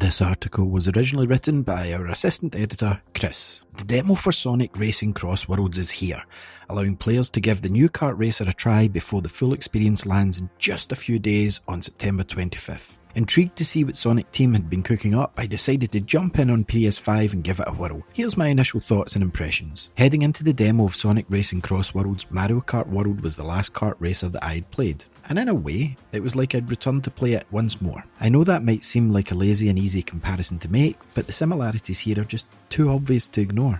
This article was originally written by our assistant editor, Chris. The demo for Sonic Racing CrossWorlds is here, allowing players to give the new kart racer a try before the full experience lands in just a few days on September 25th. Intrigued to see what Sonic Team had been cooking up, I decided to jump in on PS5 and give it a whirl. Here's my initial thoughts and impressions. Heading into the demo of Sonic Racing CrossWorlds, Mario Kart World was the last kart racer that I had played. And in a way, it was like I'd returned to play it once more. I know that might seem like a lazy and easy comparison to make, but the similarities here are just too obvious to ignore.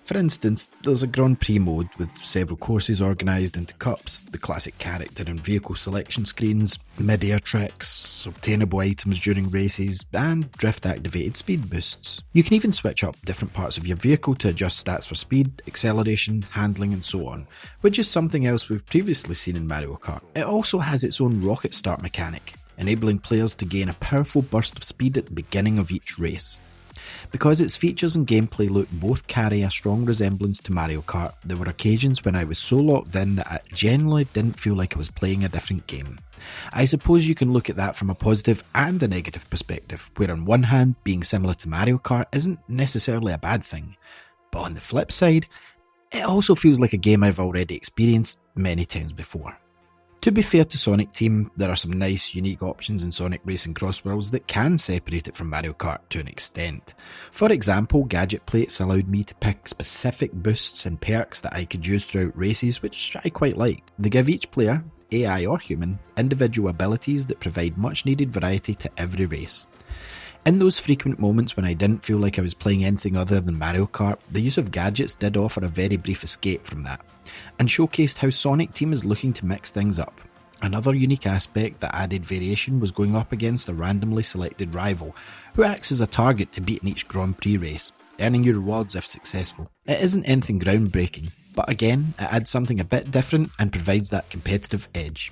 For instance, there's a Grand Prix mode with several courses organised into cups, the classic character and vehicle selection screens, mid-air tricks, obtainable items during races, and drift-activated speed boosts. You can even switch up different parts of your vehicle to adjust stats for speed, acceleration, handling and so on, which is something else we've previously seen in Mario Kart. It also has its own rocket start mechanic, enabling players to gain a powerful burst of speed at the beginning of each race. Because its features and gameplay look both carry a strong resemblance to Mario Kart, there were occasions when I was so locked in that I genuinely didn't feel like I was playing a different game. I suppose you can look at that from a positive and a negative perspective, where on one hand, being similar to Mario Kart isn't necessarily a bad thing, but on the flip side, it also feels like a game I've already experienced many times before. To be fair to Sonic Team, there are some nice, unique options in Sonic Racing CrossWorlds that can separate it from Mario Kart to an extent. For example, gadget plates allowed me to pick specific boosts and perks that I could use throughout races, which I quite liked. They give each player, AI or human, individual abilities that provide much needed variety to every race. In those frequent moments when I didn't feel like I was playing anything other than Mario Kart, the use of gadgets did offer a very brief escape from that, and showcased how Sonic Team is looking to mix things up. Another unique aspect that added variation was going up against a randomly selected rival, who acts as a target to beat in each Grand Prix race, earning you rewards if successful. It isn't anything groundbreaking, but again, it adds something a bit different and provides that competitive edge.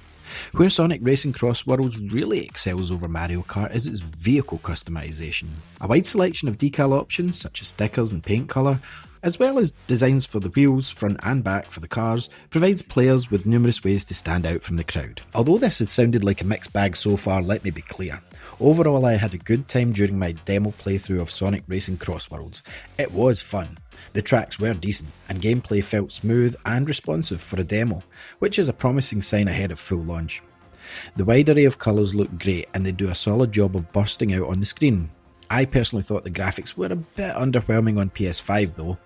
Where Sonic Racing CrossWorlds really excels over Mario Kart is its vehicle customization. A wide selection of decal options such as stickers and paint colour, as well as designs for the wheels, front and back for the cars, provides players with numerous ways to stand out from the crowd. Although this has sounded like a mixed bag so far, let me be clear. Overall, I had a good time during my demo playthrough of Sonic Racing CrossWorlds. It was fun. The tracks were decent, and gameplay felt smooth and responsive for a demo, which is a promising sign ahead of full launch. The wide array of colours look great, and they do a solid job of bursting out on the screen. I personally thought the graphics were a bit underwhelming on PS5 though.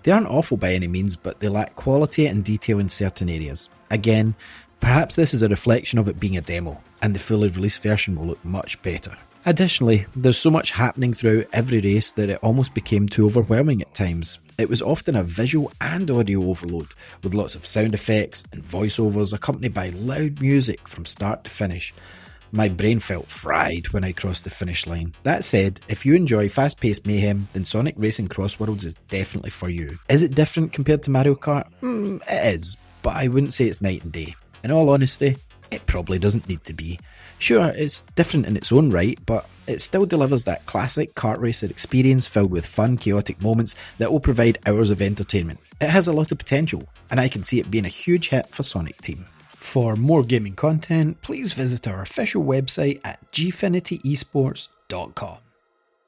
They aren't awful by any means, but they lack quality and detail in certain areas. Again, perhaps this is a reflection of it being a demo, and the fully released version will look much better. Additionally, there's so much happening throughout every race that it almost became too overwhelming at times. It was often a visual and audio overload, with lots of sound effects and voiceovers accompanied by loud music from start to finish. My brain felt fried when I crossed the finish line. That said, if you enjoy fast-paced mayhem, then Sonic Racing CrossWorlds is definitely for you. Is it different compared to Mario Kart? It is, but I wouldn't say it's night and day. In all honesty, it probably doesn't need to be. Sure, it's different in its own right, but it still delivers that classic kart racer experience filled with fun, chaotic moments that will provide hours of entertainment. It has a lot of potential, and I can see it being a huge hit for Sonic Team. For more gaming content, please visit our official website at gfinityesports.com.